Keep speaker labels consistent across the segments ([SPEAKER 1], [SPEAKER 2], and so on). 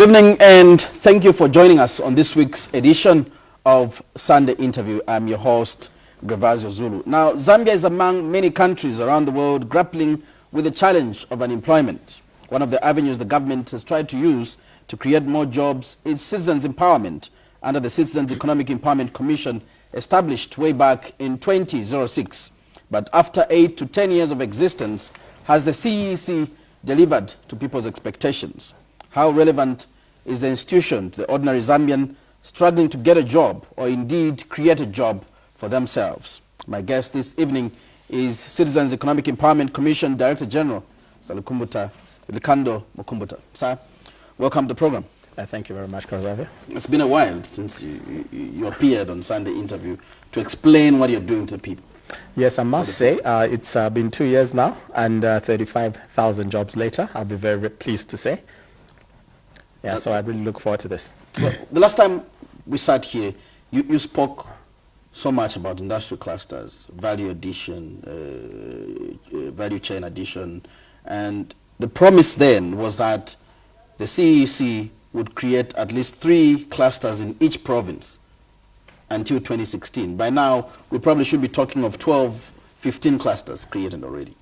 [SPEAKER 1] evening and thank you for joining us on this week's edition of Sunday Interview. I'm your host, Grevazio Zulu. Now, Zambia is among many countries around the world grappling with the challenge of unemployment. One of the avenues the government has tried to use to create more jobs is citizens' empowerment under the Citizens Economic Empowerment Commission established way back in 2006. But after 8 to 10 years of existence, has the CEEC delivered to people's expectations? How relevant is the institution to the ordinary Zambian struggling to get a job or indeed create a job for themselves? My guest this evening is Citizens Economic Empowerment Commission Director General, Likando Mukumbuta. Sir, welcome to the program.
[SPEAKER 2] Thank you very much, Grevazio.
[SPEAKER 1] It's been a while since you appeared on Sunday Interview to explain what you're doing to the people.
[SPEAKER 2] Yes, I must say it's been 2 years now, and 35,000 jobs later. I'll be very, very pleased to say. Yeah, so I really look forward to this.
[SPEAKER 1] Well, the last time we sat here, you spoke so much about industrial clusters, value addition, value chain addition, and the promise then was that the CEEC would create at least 3 clusters in each province until 2016. By now, we probably should be talking of 12, 15 clusters created already.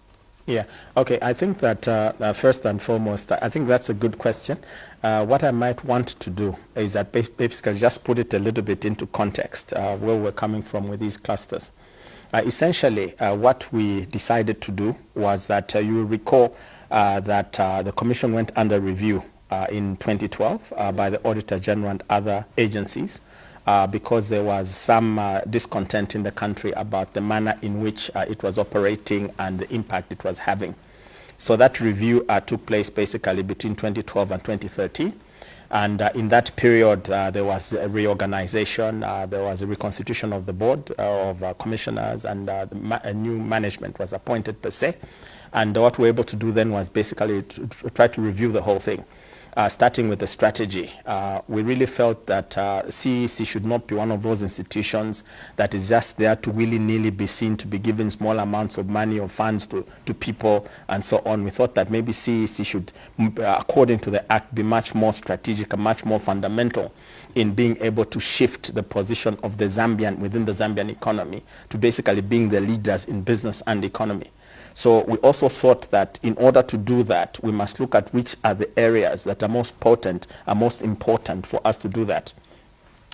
[SPEAKER 2] Yeah, okay, I think that first and foremost, I think that's a good question. What I might want to do is that basically just put it a little bit into context, where we're coming from with these clusters. Essentially, what we decided to do was that you will recall that the Commission went under review in 2012 by the Auditor General and other agencies because there was some discontent in the country about the manner in which it was operating and the impact it was having. So that review took place basically between 2012 and 2013. And in that period, there was a reorganization, there was a reconstitution of the board of commissioners, and a new management was appointed per se. And what we were able to do then was basically to try to review the whole thing. Starting with the strategy, we really felt that CEEC should not be one of those institutions that is just there to willy-nilly be seen to be giving small amounts of money or funds to people and so on. We thought that maybe CEEC should, according to the Act, be much more strategic and much more fundamental in being able to shift the position of the Zambian within the Zambian economy to basically being the leaders in business and economy. So we also thought that in order to do that, we must look at which are the areas that are most potent, are most important for us to do that.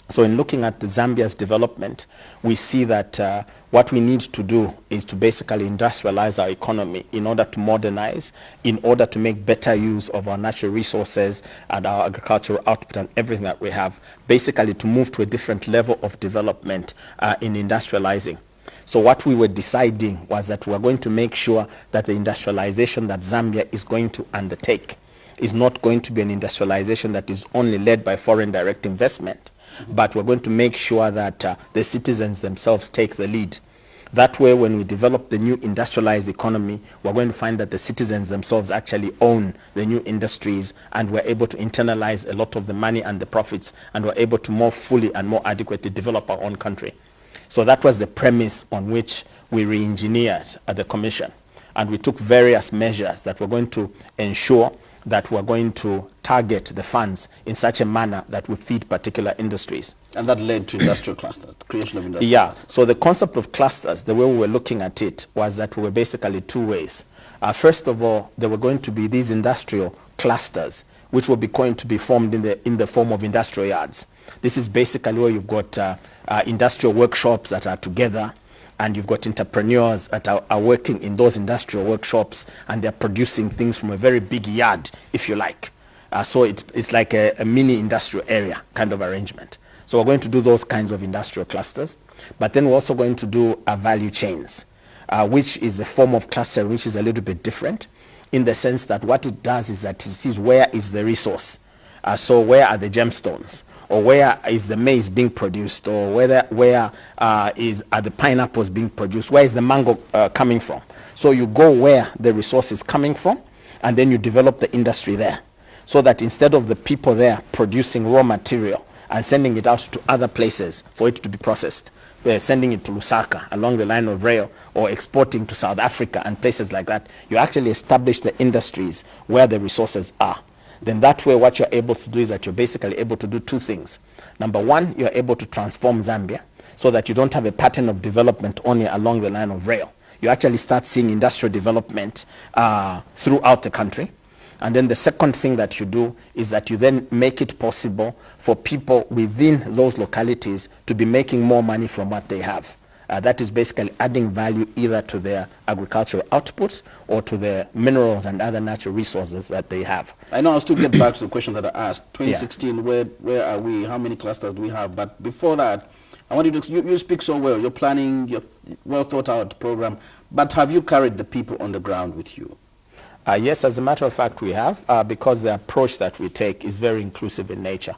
[SPEAKER 2] So in looking at the Zambia's development, we see that what we need to do is to basically industrialize our economy in order to modernize, in order to make better use of our natural resources and our agricultural output and everything that we have, basically to move to a different level of development in industrializing. So what we were deciding was that we are going to make sure that the industrialization that Zambia is going to undertake is not going to be an industrialization that is only led by foreign direct investment, but we're going to make sure that the citizens themselves take the lead. That way, when we develop the new industrialized economy, we're going to find that the citizens themselves actually own the new industries, and we're able to internalize a lot of the money and the profits, and we're able to more fully and more adequately develop our own country. So that was the premise on which we re-engineered the Commission. And we took various measures that were going to ensure that we're going to target the funds in such a manner that would feed particular industries.
[SPEAKER 1] And that led to industrial clusters, the creation of industrial clusters.
[SPEAKER 2] So the concept of clusters, the way we were looking at it, was that we were basically 2 ways. First of all, there were going to be these industrial clusters, which were going to be formed in the form of industrial yards. This is basically where you've got industrial workshops that are together, and you've got entrepreneurs that are working in those industrial workshops, and they're producing things from a very big yard, if you like. So it's like a mini industrial area kind of arrangement. So we're going to do those kinds of industrial clusters. But then we're also going to do value chains, which is a form of clustering which is a little bit different, in the sense that what it does is that it sees where is the resource. So where are the gemstones? Or where is the maize being produced? Or where are the pineapples being produced? Where is the mango coming from? So you go where the resource is coming from, and then you develop the industry there. So that instead of the people there producing raw material and sending it out to other places for it to be processed, they're sending it to Lusaka along the line of rail, or exporting to South Africa and places like that, you actually establish the industries where the resources are. then that way what you're able to do is that you're basically able to do two things. Number one, you're able to transform Zambia so that you don't have a pattern of development only along the line of rail. You actually start seeing industrial development throughout the country. And then the second thing that you do is that you then make it possible for people within those localities to be making more money from what they have. That is basically adding value either to their agricultural outputs or to the minerals and other natural resources that they have.
[SPEAKER 1] I know I'll still get back to the question that I asked. 2016, where are we? How many clusters do we have? But before that, I want you to, you speak so well. You're planning your well thought out program. But have you carried the people on the ground with you?
[SPEAKER 2] Yes, as a matter of fact, we have, because the approach that we take is very inclusive in nature.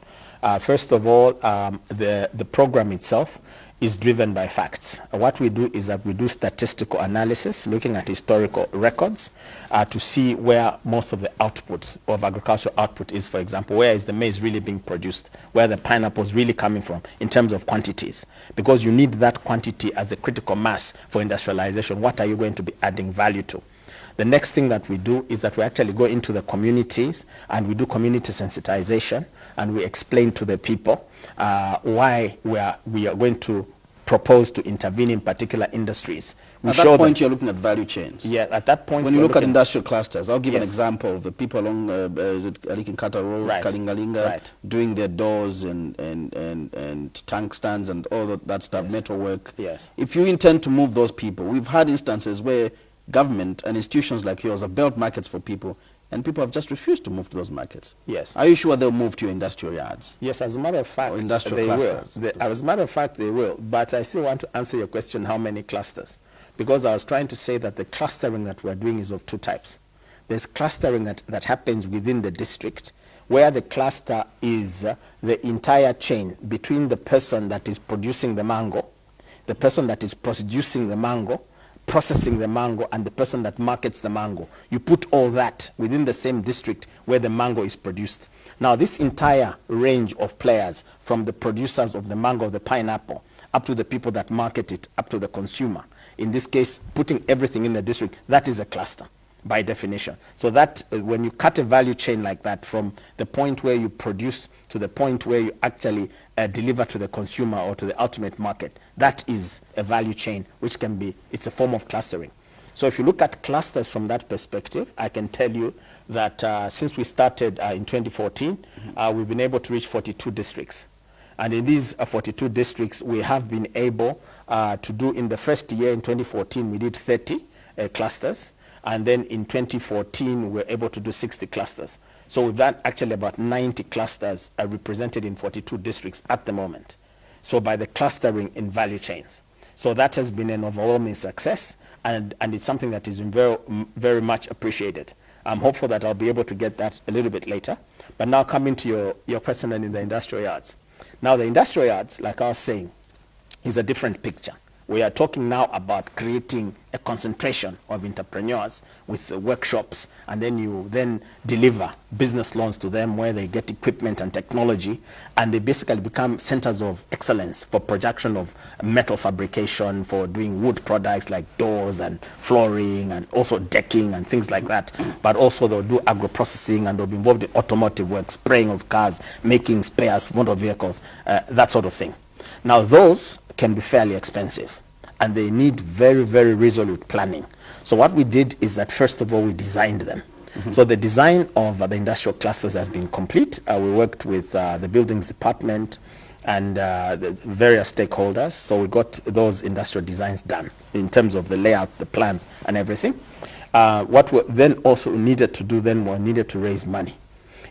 [SPEAKER 2] First of all, the program itself is driven by facts. What we do is that we do statistical analysis, looking at historical records to see where most of the output of agricultural output is, for example, where is the maize really being produced, where the pineapple is really coming from in terms of quantities, because you need that quantity as a critical mass for industrialization. What are you going to be adding value to? The next thing that we do is that we actually go into the communities and we do community sensitization, and we explain to the people why we are going to propose to intervene in particular industries.
[SPEAKER 1] At that point, you're looking at value chains.
[SPEAKER 2] Yeah, at that point.
[SPEAKER 1] When you look at industrial clusters, I'll give an example of the people along Alikinkata Road, Kalingalinga, doing their doors and tank stands and all that stuff, metalwork.
[SPEAKER 2] Yes.
[SPEAKER 1] If you intend to move those people, we've had instances where government and institutions like yours have built markets for people, and people have just refused to move to those markets.
[SPEAKER 2] Yes.
[SPEAKER 1] Are you sure they'll move to your industrial yards?
[SPEAKER 2] Yes, as a matter of fact,
[SPEAKER 1] they will.
[SPEAKER 2] As a matter of fact, they will. But I still want to answer your question, how many clusters? Because I was trying to say that the clustering that we're doing is of two types. There's clustering that happens within the district, where the cluster is the entire chain between the person that is producing the mango, the person that is producing the mango, processing the mango, and the person that markets the mango. You put all that within the same district where the mango is produced. Now, this entire range of players, from the producers of the mango, the pineapple, up to the people that market it, up to the consumer, in this case, putting everything in the district, that is a cluster by definition. So that when you cut a value chain like that, from the point where you produce to the point where you actually deliver to the consumer or to the ultimate market, that is a value chain, which can be, it's a form of clustering. So if you look at clusters from that perspective, I can tell you that since we started in 2014, we've been able to reach 42 districts. And in these 42 districts, we have been able to do, in the first year, in 2014, we did 30 clusters. And then in 2014, we were able to do 60 clusters. So we've done actually about 90 clusters represented in 42 districts at the moment. So by the clustering in value chains. So that has been an overwhelming success, and it's something that is very, very much appreciated. I'm hopeful that I'll be able to get that a little bit later. But now coming to your question in the industrial yards. Now the industrial yards, like I was saying, is a different picture. We are talking now about creating a concentration of entrepreneurs with workshops, and then you then deliver business loans to them where they get equipment and technology, and they basically become centers of excellence for production of metal fabrication, for doing wood products like doors and flooring and also decking and things like that. But also they'll do agro-processing, and they'll be involved in automotive work, spraying of cars, making spares for motor vehicles, that sort of thing. Now those can be fairly expensive, and they need very, very resolute planning. So what we did is that, first of all, we designed them. So the design of the industrial clusters has been complete. We worked with the buildings department and the various stakeholders. So we got those industrial designs done in terms of the layout, the plans, and everything. What we then also needed to do then, we needed to raise money.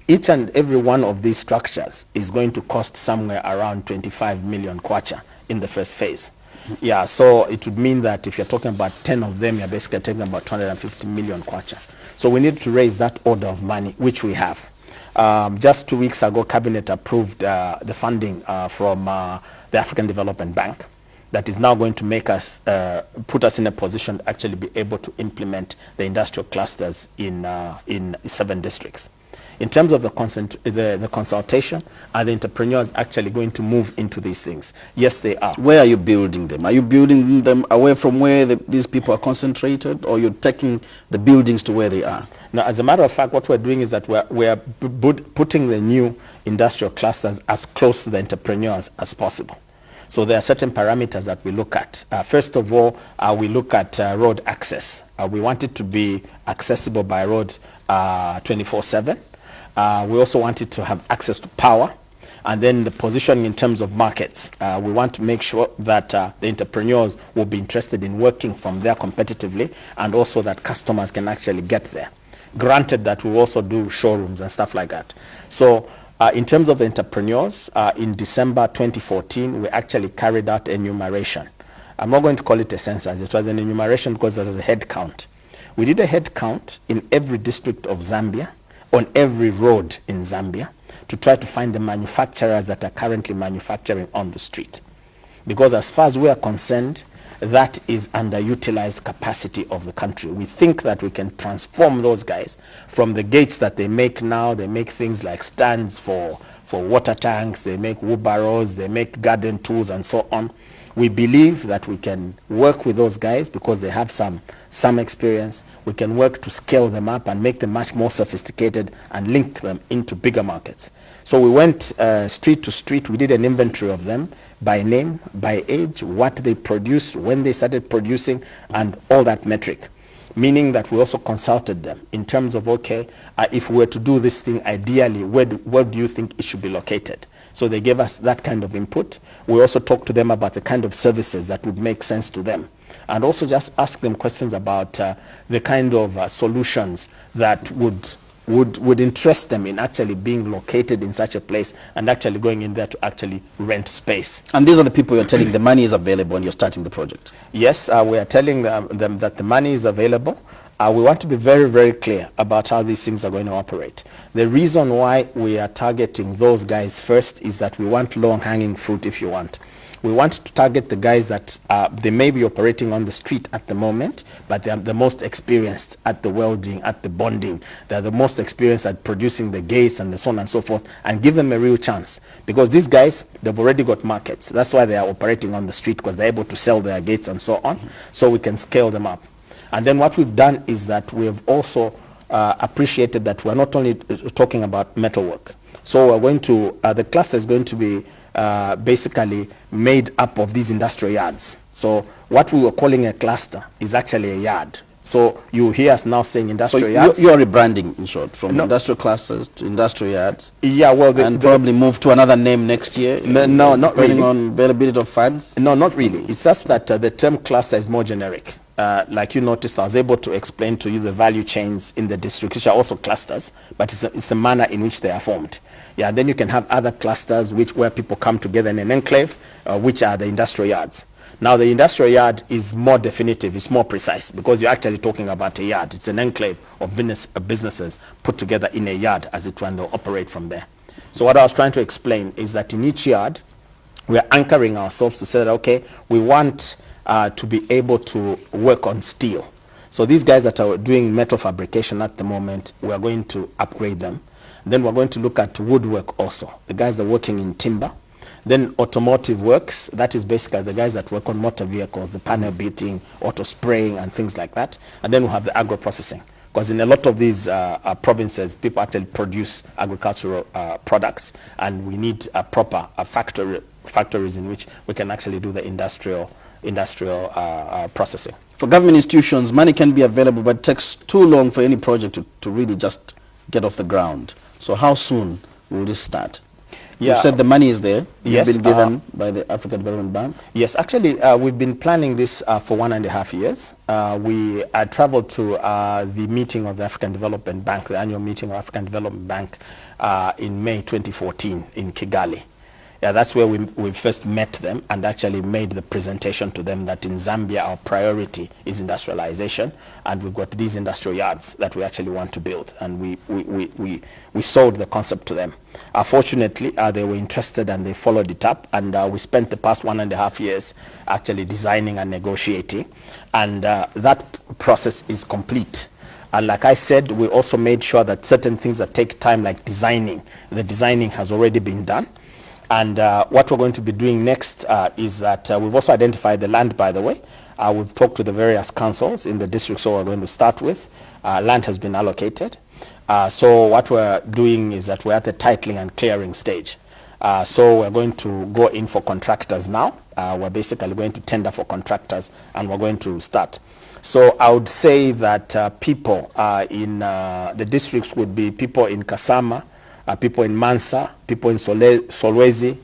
[SPEAKER 2] Each and every one of these structures is going to cost somewhere around 25 million kwacha in the first phase. Yeah, so it would mean that if you're talking about 10 of them, you're basically talking about 250 million kwacha. So we need to raise that order of money, which we have. Just 2 weeks ago, Cabinet approved the funding from the African Development Bank. That is now going to make us, put us in a position to actually be able to implement the industrial clusters in 7 districts. In terms of the consultation, are the entrepreneurs actually going to move into these things? Yes, they are.
[SPEAKER 1] Where are you building them? Are you building them away from where these people are concentrated, or you're taking the buildings to where they are?
[SPEAKER 2] Now, as a matter of fact, what we're doing is that we're putting the new industrial clusters as close to the entrepreneurs as possible. So there are certain parameters that we look at. First of all, we look at road access. We want it to be accessible by road 24/7. We also want it to have access to power. And then the positioning in terms of markets. We want to make sure that the entrepreneurs will be interested in working from there competitively, and also that customers can actually get there. Granted that we also do showrooms and stuff like that. So in terms of the entrepreneurs, in December 2014, we actually carried out enumeration. I'm not going to call it a census. It was an enumeration because there was a head count. We did a head count in every district of Zambia, on every road in Zambia, to try to find the manufacturers that are currently manufacturing on the street. Because as far as we are concerned, that is underutilized capacity of the country. We think that we can transform those guys from the gates that they make now. They make things like stands for water tanks, they make wheelbarrows, they make garden tools and so on. We believe that we can work with those guys because they have some experience. We can work to scale them up and make them much more sophisticated and link them into bigger markets. So we went street to street. We did an inventory of them by name, by age, what they produce, when they started producing, and all that metric. Meaning that we also consulted them in terms of, okay, if we were to do this thing ideally, where do you think it should be located? So they gave us that kind of input. We also talked to them about the kind of services that would make sense to them, and also just ask them questions about the kind of solutions that would interest them in actually being located in such a place and actually going in there to actually rent space.
[SPEAKER 1] And these are the people you're telling the money is available and you're starting the project?
[SPEAKER 2] Yes, we are telling them that the money is available. We want to be very, very clear about how these things are going to operate. The reason why we are targeting those guys first is that we want low-hanging fruit, if you want. We want to target the guys that they may be operating on the street at the moment, but they are the most experienced at the welding, at the bonding. They're the most experienced at producing the gates and so on and so forth, and give them a real chance. Because these guys, they've already got markets. That's why they are operating on the street, because they're able to sell their gates and so on, so we can scale them up. And then what we've done is that we have also appreciated that we're not only talking about metalwork. So we're going to, the cluster is going to be basically made up of these industrial yards. So what we were calling a cluster is actually a yard. So you hear us now saying industrial yards.
[SPEAKER 1] You're rebranding, in short, from industrial clusters to industrial yards.
[SPEAKER 2] Yeah, well,
[SPEAKER 1] and probably move to another name next year.
[SPEAKER 2] No, not really.
[SPEAKER 1] Depending on availability of funds.
[SPEAKER 2] No, not really. It's just that the term cluster is more generic. Like you noticed, I was able to explain to you the value chains in the district, which are also clusters, but it's the manner in which they are formed. Yeah, then you can have other clusters where people come together in an enclave, which are the industrial yards. Now, the industrial yard is more definitive, it's more precise, because you're actually talking about a yard. It's an enclave of businesses put together in a yard, as it were, and they'll operate from there. So what I was trying to explain is that in each yard, we are anchoring ourselves to say that, okay, we want to be able to work on steel. So these guys that are doing metal fabrication at the moment, we are going to upgrade them. Then we're going to look at woodwork also. The guys that are working in timber. Then automotive works, that is basically the guys that work on motor vehicles, the panel beating, auto spraying and things like that. And then we have the agro-processing. Because in a lot of these provinces, people actually produce agricultural products, and we need a proper factories in which we can actually do the industrial processing. For government institutions, money can be available, but it takes too long for any project to really just get off the ground. So how soon will this start? Yeah. You said the money is there. Yes.
[SPEAKER 1] It's been given by the African Development Bank.
[SPEAKER 2] Yes, actually, we've been planning this for 1.5 years. We traveled to the meeting of the African Development Bank, the annual meeting of African Development Bank in May 2014 in Kigali. Yeah, that's where we first met them and actually made the presentation to them that in Zambia our priority is industrialization, and we've got these industrial yards that we actually want to build, and we sold the concept to them. Fortunately, they were interested and they followed it up, and we spent the past 1.5 years actually designing and negotiating, and that process is complete. And like I said, we also made sure that certain things that take time, like designing, the designing has already been done. And what we're going to be doing next is that we've also identified the land, by the way. We've talked to the various councils in the district, so we're going to start with. Land has been allocated. So what we're doing is that we're at the titling and clearing stage. So we're going to go in for contractors now. We're basically going to tender for contractors, and we're going to start. So I would say that people in the districts would be people in Kasama, people in Mansa, people in Solwezi,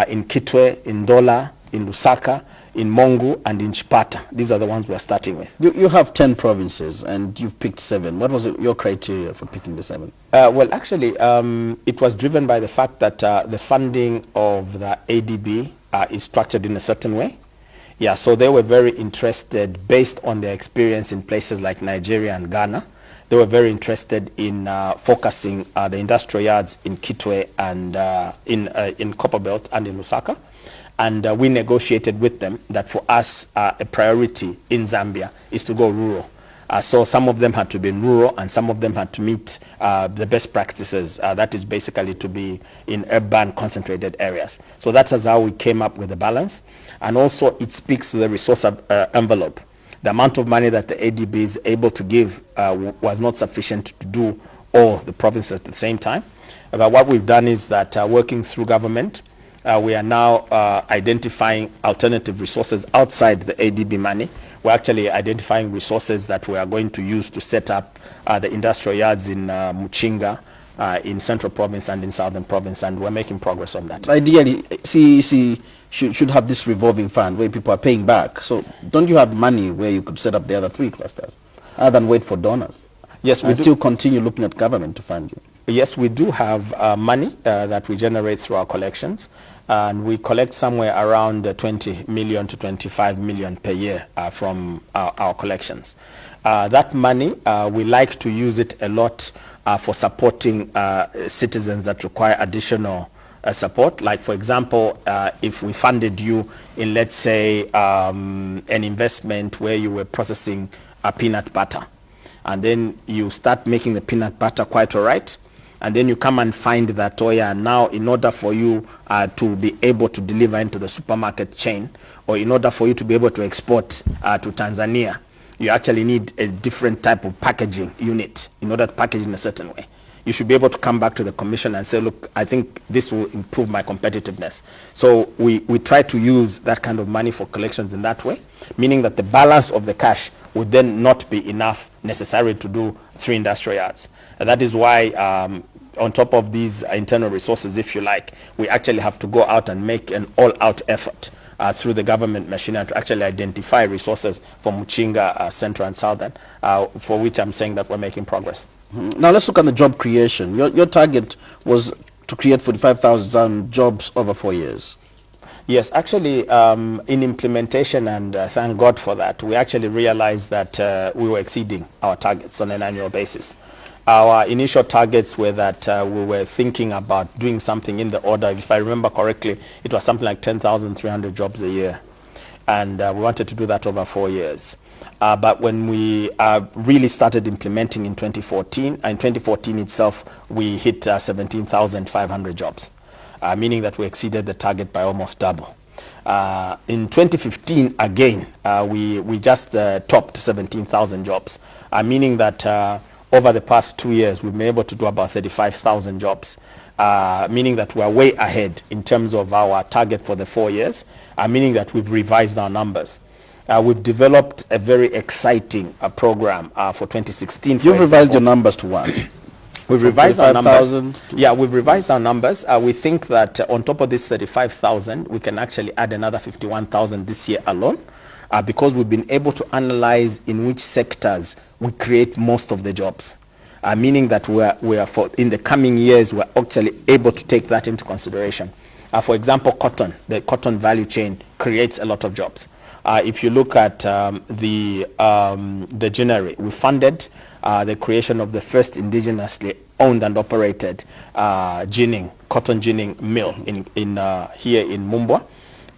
[SPEAKER 2] in Kitwe, in Dola, in Lusaka, in Mongu, and in Chipata. These are the ones we're starting with.
[SPEAKER 1] You have 10 provinces, and you've picked 7. What was your criteria for picking the 7?
[SPEAKER 2] Well, actually, it was driven by the fact that the funding of the ADB is structured in a certain way. Yeah, so they were very interested, based on their experience in places like Nigeria and Ghana. They were very interested in focusing the industrial yards in Kitwe and in Copperbelt and in Lusaka. And we negotiated with them that for us, a priority in Zambia is to go rural. So some of them had to be in rural, and some of them had to meet the best practices. That is basically to be in urban concentrated areas. So that's how we came up with the balance. And also it speaks to the resource envelope. The amount of money that the ADB is able to give was not sufficient to do all the provinces at the same time. But what we've done is that working through government, we are now identifying alternative resources outside the ADB money. We're actually identifying resources that we are going to use to set up the industrial yards in Muchinga, in Central Province and in Southern Province, and we're making progress on that.
[SPEAKER 1] Ideally, CEEC should have this revolving fund where people are paying back. So don't you have money where you could set up the other 3 clusters, other than wait for donors?
[SPEAKER 2] Yes, we do.
[SPEAKER 1] Still continue looking at government to fund you.
[SPEAKER 2] Yes, we do have money that we generate through our collections, and we collect somewhere around 20 million to 25 million per year from our collections. That money, we like to use it a lot for supporting citizens that require additional support. Like, for example, if we funded you in, let's say, an investment where you were processing peanut butter, and then you start making the peanut butter quite all right, and then you come and find that, oh yeah, now in order for you to be able to deliver into the supermarket chain, or in order for you to be able to export to Tanzania, you actually need a different type of packaging unit in order to package in a certain way. You should be able to come back to the commission and say, look, I think this will improve my competitiveness. So we try to use that kind of money for collections in that way, meaning that the balance of the cash would then not be enough necessary to do 3 industrial yards. And that is why on top of these internal resources, if you like, we actually have to go out and make an all-out effort through the government machinery to actually identify resources for Muchinga, Central and Southern, for which I'm saying that we're making progress.
[SPEAKER 1] Now let's look at the job creation. Your target was to create 45,000 jobs over 4 years.
[SPEAKER 2] Yes, actually, in implementation, and thank God for that, we actually realized that we were exceeding our targets on an annual basis. Our initial targets were that we were thinking about doing something in the order, if I remember correctly, it was something like 10,300 jobs a year. And we wanted to do that over 4 years. But when we really started implementing in 2014, in 2014 itself, we hit 17,500 jobs. Meaning that we exceeded the target by almost double. In 2015, again, we just topped 17,000 jobs, meaning that over the past 2 years, we've been able to do about 35,000 jobs, meaning that we're way ahead in terms of our target for the 4 years, meaning that we've revised our numbers. We've developed a very exciting program for 2016.
[SPEAKER 1] You've revised your numbers to what?
[SPEAKER 2] We've revised our numbers. Yeah, we've revised our numbers. We think that on top of this 35,000, we can actually add another 51,000 this year alone, because we've been able to analyze in which sectors we create most of the jobs. Meaning that in the coming years, we're actually able to take that into consideration. For example, cotton, the cotton value chain creates a lot of jobs. If you look at the ginnery, we funded the creation of the first indigenously owned and operated cotton ginning mill here in Mumbwa.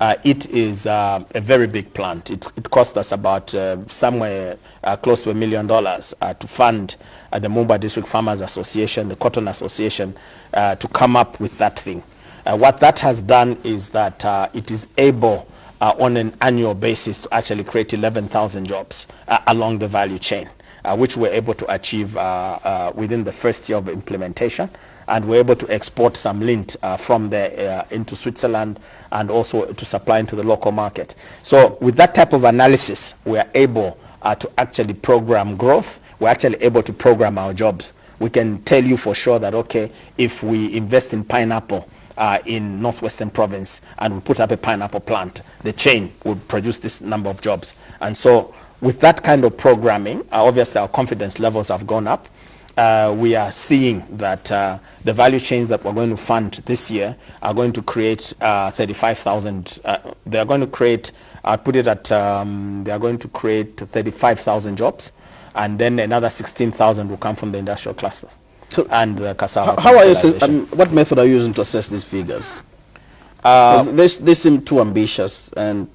[SPEAKER 2] It is a very big plant. It cost us about somewhere close to $1 million to fund the Mumba District Farmers Association, the Cotton Association, to come up with that thing. What that has done is that it is able on an annual basis to actually create 11,000 jobs along the value chain, which we're able to achieve within the first year of implementation. And we're able to export some lint from there into Switzerland and also to supply into the local market. So with that type of analysis, we are able to actually program growth. We're actually able to program our jobs. We can tell you for sure that, okay, if we invest in pineapple in Northwestern Province and we put up a pineapple plant, the chain would produce this number of jobs. And so with that kind of programming, obviously our confidence levels have gone up. We are seeing that the value chains that we're going to fund this year are going to create 35,000. They are going to create, I'll put it at, they are going to create 35,000 jobs, and then another 16,000 will come from the industrial clusters. So and the cassava.
[SPEAKER 1] How are you? What method are you using to assess these figures? They seem too ambitious, and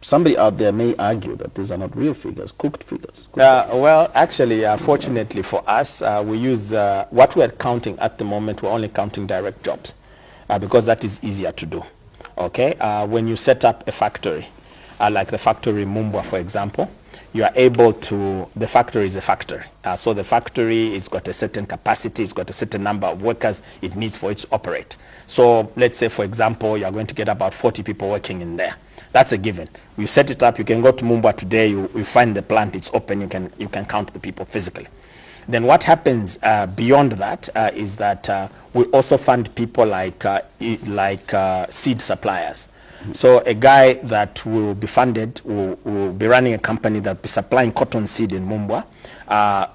[SPEAKER 1] somebody out there may argue that these are not real figures, cooked figures.
[SPEAKER 2] Well, actually, fortunately for us, we use what we're counting at the moment. We're only counting direct jobs because that is easier to do. Okay, when you set up a factory, like the factory in Mumbwa, for example, you are able to, the factory is a factory. So the factory has got a certain capacity, it's got a certain number of workers it needs for it to operate. So let's say, for example, you're going to get about 40 people working in there. That's a given. You set it up, you can go to Mumbwa today, you find the plant, it's open, you can count the people physically. Then what happens beyond that is that we also fund people like seed suppliers. So a guy that will be funded will be running a company that will be supplying cotton seed in Mumbwa.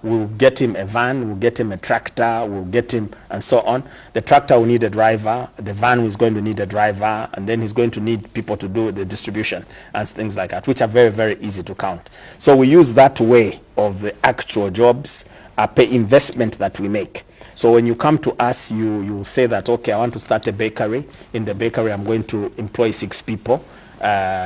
[SPEAKER 2] We'll get him a van, we'll get him a tractor, we'll get him and so on. The tractor will need a driver, the van is going to need a driver, and then he's going to need people to do the distribution and things like that, which are very, very easy to count. So we use that way of the actual jobs per investment that we make. So when you come to us, you say that, okay, I want to start a bakery. In the bakery, I'm going to employ 6 people,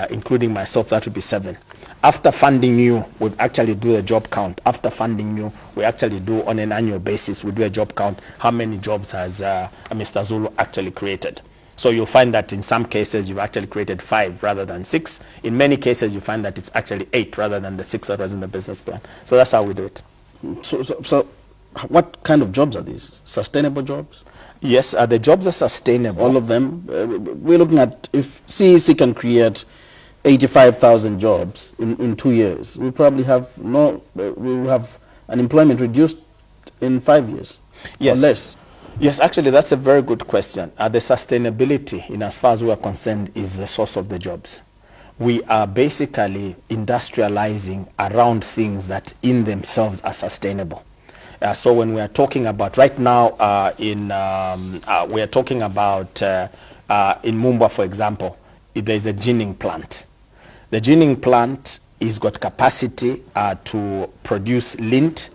[SPEAKER 2] including myself, that would be 7. After funding you, we actually do a job count. After funding you, we actually do on an annual basis, we do a job count. How many jobs has Mr. Zulu actually created? So you'll find that in some cases, you've actually created 5 rather than 6. In many cases, you find that it's actually 8 rather than the 6 that was in the business plan. So that's how we do it.
[SPEAKER 1] So what kind of jobs are these? Sustainable jobs?
[SPEAKER 2] Yes, the jobs are sustainable.
[SPEAKER 1] All of them? We're looking at, if CEEC can create 85,000 jobs in 2 years, we probably have we'll have unemployment reduced in 5 years.
[SPEAKER 2] Yes.
[SPEAKER 1] Or less.
[SPEAKER 2] Yes, actually, that's a very good question. The sustainability, in as far as we are concerned, is the source of the jobs. We are basically industrializing around things that in themselves are sustainable. So when we are talking about right now we are talking about in Mumbwa, for example, there's a ginning plant. The ginning plant has got capacity to produce lint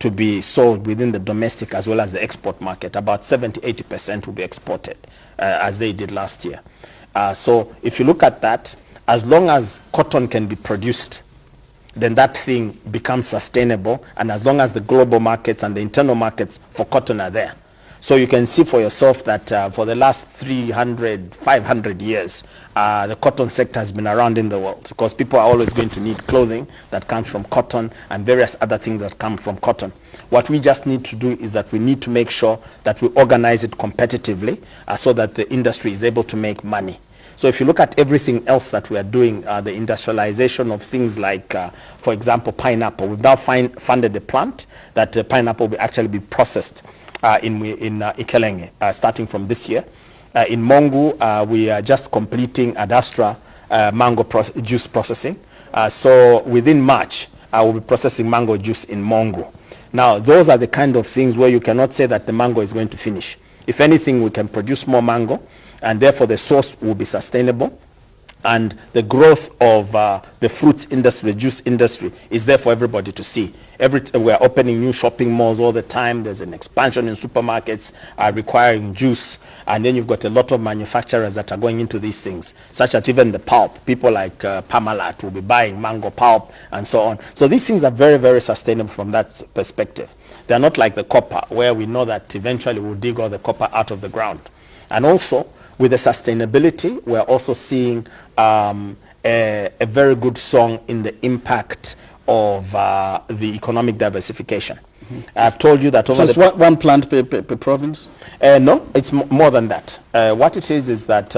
[SPEAKER 2] to be sold within the domestic as well as the export market. About 70–80% will be exported as they did last year. So if you look at that, as long as cotton can be produced, then that thing becomes sustainable, and as long as the global markets and the internal markets for cotton are there. So you can see for yourself that for the last 300, 500 years, the cotton sector has been around in the world because people are always going to need clothing that comes from cotton and various other things that come from cotton. What we just need to do is that we need to make sure that we organize it competitively so that the industry is able to make money. So if you look at everything else that we are doing, the industrialization of things like, for example, pineapple, we've now funded a plant that pineapple will actually be processed in Ikelenge, starting from this year. In Mongu, we are just completing Adastra mango juice processing. So within March, I will be processing mango juice in Mongu. Now, those are the kind of things where you cannot say that the mango is going to finish. If anything, we can produce more mango, and therefore the source will be sustainable. And the growth of the fruits industry, the juice industry, is there for everybody to see. We're opening new shopping malls all the time. There's an expansion in supermarkets requiring juice. And then you've got a lot of manufacturers that are going into these things, such as even the pulp. People like Parmalat will be buying mango pulp and so on. So these things are very, very sustainable from that perspective. They're not like the copper, where we know that eventually we'll dig all the copper out of the ground. And also, with the sustainability, we're also seeing a very good song in the impact of the economic diversification. Mm-hmm. I've told you that over
[SPEAKER 1] so it's one plant per province?
[SPEAKER 2] No, it's more than that. What it is that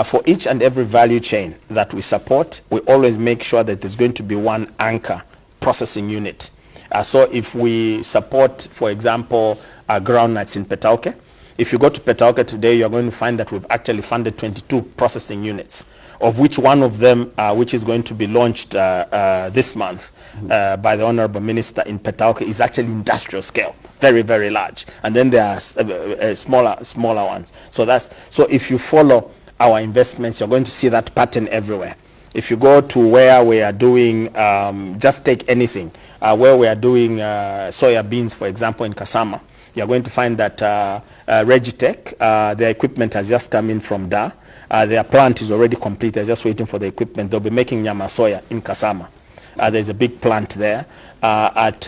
[SPEAKER 2] for each and every value chain that we support, we always make sure that there's going to be one anchor processing unit. So if we support, for example, groundnuts in Petauke, if you go to Petauke today, you're going to find that we've actually funded 22 processing units, of which one of them, which is going to be launched this month by the Honorable Minister in Petauke, is actually industrial scale, very, very large. And then there are smaller ones. So if you follow our investments, you're going to see that pattern everywhere. If you go to where we are doing, just take anything, where we are doing soya beans, for example, in Kasama, you're going to find that Regitech, their equipment has just come in from Dar. Their plant is already complete. They're just waiting for the equipment. They'll be making nyama soya in Kasama. There's a big plant there. At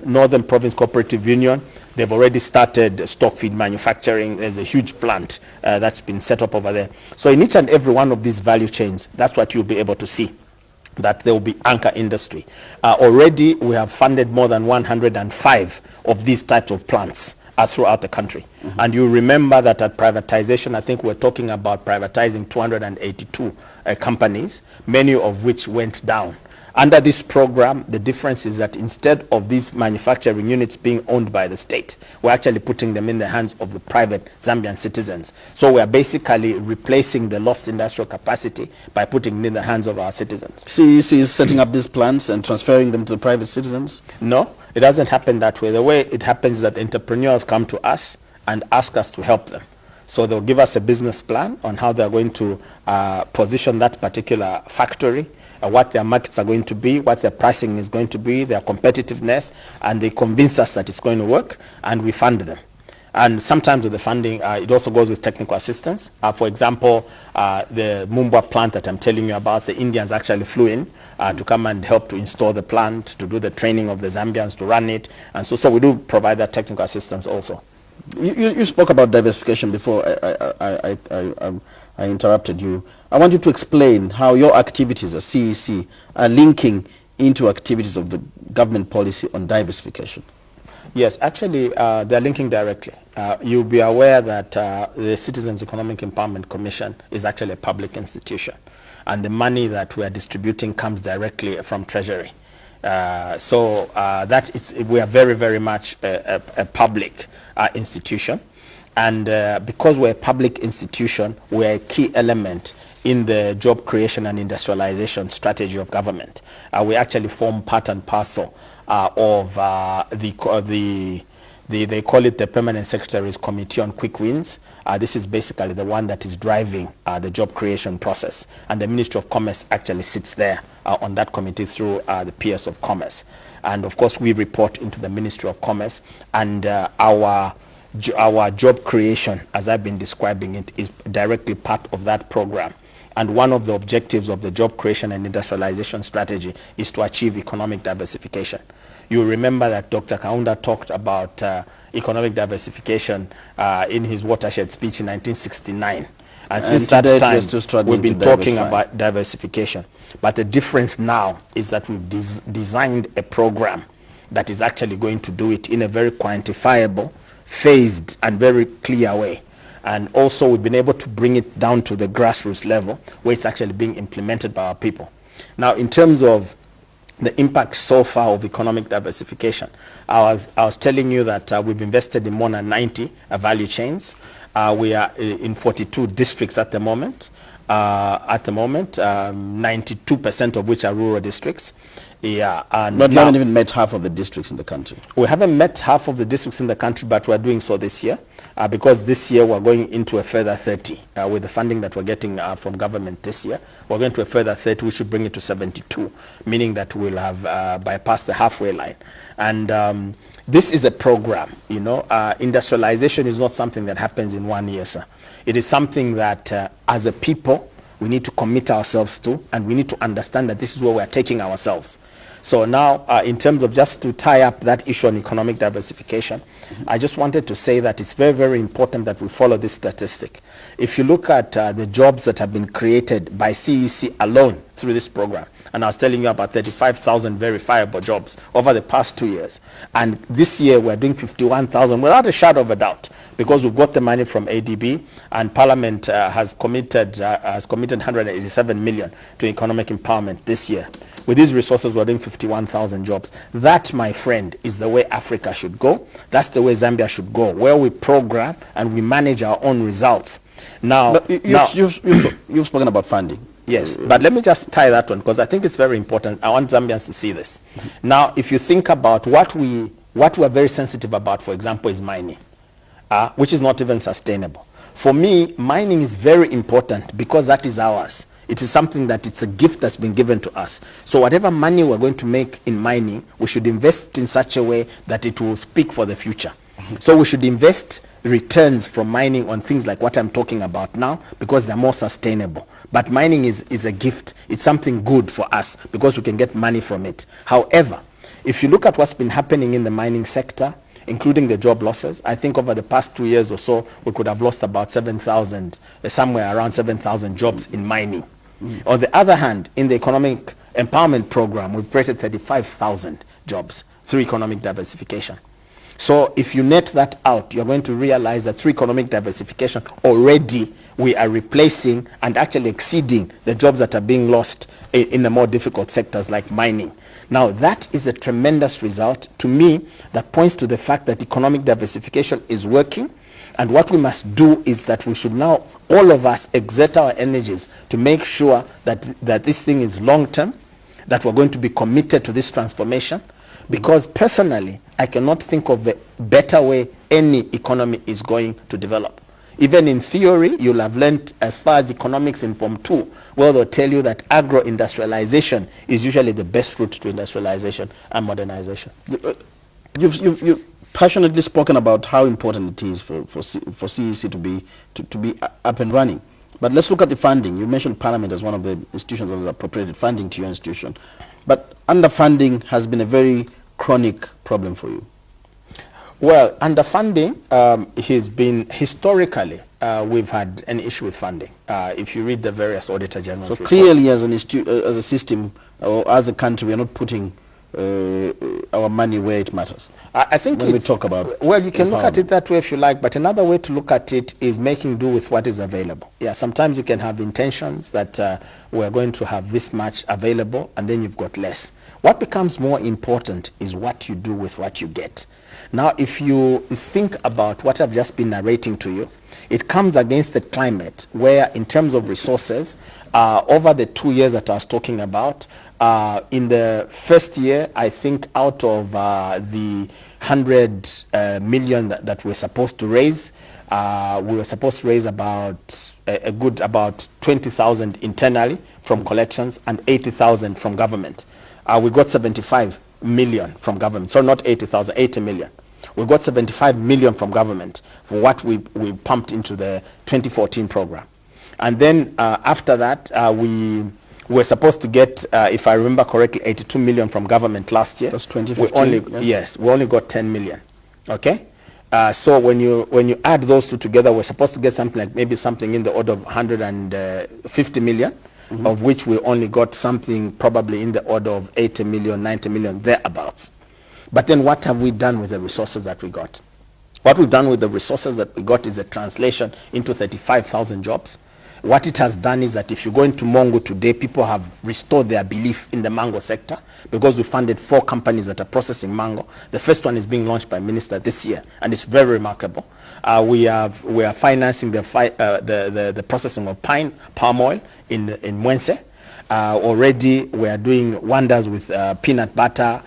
[SPEAKER 2] Northern Province Cooperative Union, they've already started stock feed manufacturing. There's a huge plant that's been set up over there. So in each and every one of these value chains, that's what you'll be able to see, that there will be anchor industry. Already, we have funded more than 105 of these types of plants throughout the country. Mm-hmm. And you remember that at privatization, I think we're talking about privatizing 282 companies, many of which went down. Under this program, the difference is that instead of these manufacturing units being owned by the state, we're actually putting them in the hands of the private Zambian citizens. So we're basically replacing the lost industrial capacity by putting it in the hands of our citizens.
[SPEAKER 1] CEEC is setting up these plants and transferring them to the private citizens?
[SPEAKER 2] No, it doesn't happen that way. The way it happens is that entrepreneurs come to us and ask us to help them. So they'll give us a business plan on how they're going to position that particular factory, what their markets are going to be, what their pricing is going to be, their competitiveness, and they convince us that it's going to work, and we fund them. And sometimes with the funding, it also goes with technical assistance. For example, the Mumbwa plant that I'm telling you about, the Indians actually flew in to come and help to install the plant, to do the training of the Zambians to run it. And so we do provide that technical assistance also.
[SPEAKER 1] You spoke about diversification before I interrupted you. I want you to explain how your activities at CEEC are linking into activities of the government policy on diversification.
[SPEAKER 2] Yes, actually, they're linking directly. You'll be aware that the Citizens Economic Empowerment Commission is actually a public institution, and the money that we are distributing comes directly from Treasury. We are very, very much a public institution. And because we're a public institution, we're a key element in the job creation and industrialization strategy of government. We actually form part and parcel of they call it the Permanent Secretary's Committee on Quick Wins. This is basically the one that is driving the job creation process. And the Ministry of Commerce actually sits there on that committee through the PS of Commerce. And of course, we report into the Ministry of Commerce, and our job creation, as I've been describing it, is directly part of that program. And one of the objectives of the job creation and industrialization strategy is to achieve economic diversification. You remember that Dr. Kaunda talked about economic diversification in his watershed speech in 1969. And since that time, we've been talking about diversification. But the difference now is that we've designed a program that is actually going to do it in a very quantifiable, phased, and very clear way. And also we've been able to bring it down to the grassroots level where it's actually being implemented by our people. Now, in terms of the impact so far of economic diversification, I was telling you that we've invested in more than 90 value chains. We are in 42 districts at the moment. at the moment, 92% of which are rural districts. Yeah, and
[SPEAKER 1] but you haven't even met half of the districts in the country.
[SPEAKER 2] We haven't met half of the districts in the country, but we're doing so this year, because this year we're going into a further 30 with the funding that we're getting from government this year. We're going to a further 30, we should bring it to 72, meaning that we'll have bypassed the halfway line. And this is a program, you know. Industrialization is not something that happens in 1 year, sir. It is something that as a people, we need to commit ourselves to, and we need to understand that this is where we're taking ourselves. So now, in terms of just to tie up that issue on economic diversification, I just wanted to say that it's very, very important that we follow this statistic. If you look at the jobs that have been created by CEEC alone through this program, and I was telling you about 35,000 verifiable jobs over the past 2 years. And this year we're doing 51,000 without a shadow of a doubt, because we've got the money from ADB, and Parliament has committed 187 million to economic empowerment this year. With these resources, we're doing 51,000 jobs. That, my friend, is the way Africa should go. That's the way Zambia should go, where we program and we manage our own results. Now,
[SPEAKER 1] you've spoken about funding.
[SPEAKER 2] Yes, but let me just tie that one, because I think it's very important. I want Zambians to see this. Now, if you think about what we are very sensitive about, for example, is mining, which is not even sustainable. For me, mining is very important because that is ours. It is something that it's a gift that's been given to us. So whatever money we're going to make in mining, we should invest in such a way that it will speak for the future. So we should invest returns from mining on things like what I'm talking about now, because they're more sustainable. But mining is a gift. It's something good for us because we can get money from it. However, if you look at what's been happening in the mining sector, including the job losses, I think over the past 2 years or so, we could have lost about 7,000, somewhere around 7,000 jobs in mining. On the other hand, in the economic empowerment program, we've created 35,000 jobs through economic diversification. So if you net that out, you're going to realize that through economic diversification, already we are replacing and actually exceeding the jobs that are being lost in the more difficult sectors like mining. Now, that is a tremendous result to me that points to the fact that economic diversification is working. And what we must do is that we should now, all of us, exert our energies to make sure that this thing is long-term, that we're going to be committed to this transformation. Because personally, I cannot think of a better way any economy is going to develop. Even in theory, you'll have learned as far as economics in Form 2, where they'll tell you that agro-industrialization is usually the best route to industrialization and modernization.
[SPEAKER 1] You've passionately spoken about how important it is for CEEC to be up and running. But let's look at the funding. You mentioned Parliament as one of the institutions that has appropriated funding to your institution. But underfunding has been a very chronic problem for you.
[SPEAKER 2] Well, underfunding has been historically, we've had an issue with funding. If you read the various Auditor General's reports.
[SPEAKER 1] Clearly, as a system or as a country, we are not putting our money where it matters.
[SPEAKER 2] I think
[SPEAKER 1] when we talk about,
[SPEAKER 2] well, you can look at it that way if you like, but another way to look at it is making do with what is available. Yeah, sometimes you can have intentions that we're going to have this much available, and then you've got less. What becomes more important is what you do with what you get. Now, if you think about what I've just been narrating to you, it comes against the climate where, in terms of resources, over the 2 years that I was talking about, in the first year, I think out of the 100 million that we're supposed to raise, we were supposed to raise about about 20,000 internally from collections and 80,000 from government. We got 75 million from government. So not 80,000, 80 million. We got 75 million from government for what we pumped into the 2014 program. And then after that, we were supposed to get, if I remember correctly, 82 million from government last year.
[SPEAKER 1] That's 2015.
[SPEAKER 2] Yes, we only got 10 million. Okay? So when you add those two together, we're supposed to get something like maybe something in the order of 150 million, of which we only got something probably in the order of 80 million, 90 million, thereabouts. But then what have we done with the resources that we got? What we've done with the resources that we got is a translation into 35,000 jobs. What it has done is that if you go into Mongo today, people have restored their belief in the mango sector because we funded 4 companies that are processing mango. The first one is being launched by Minister this year, and it's very remarkable. We are financing the processing of palm oil in Mwense. Already we are doing wonders with peanut butter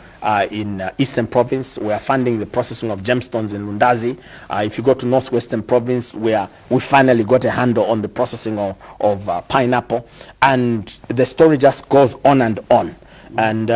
[SPEAKER 2] in Eastern Province. We are funding the processing of gemstones in Lundazi. If you go to Northwestern Province, we finally got a handle on the processing of pineapple. And the story just goes on and on. And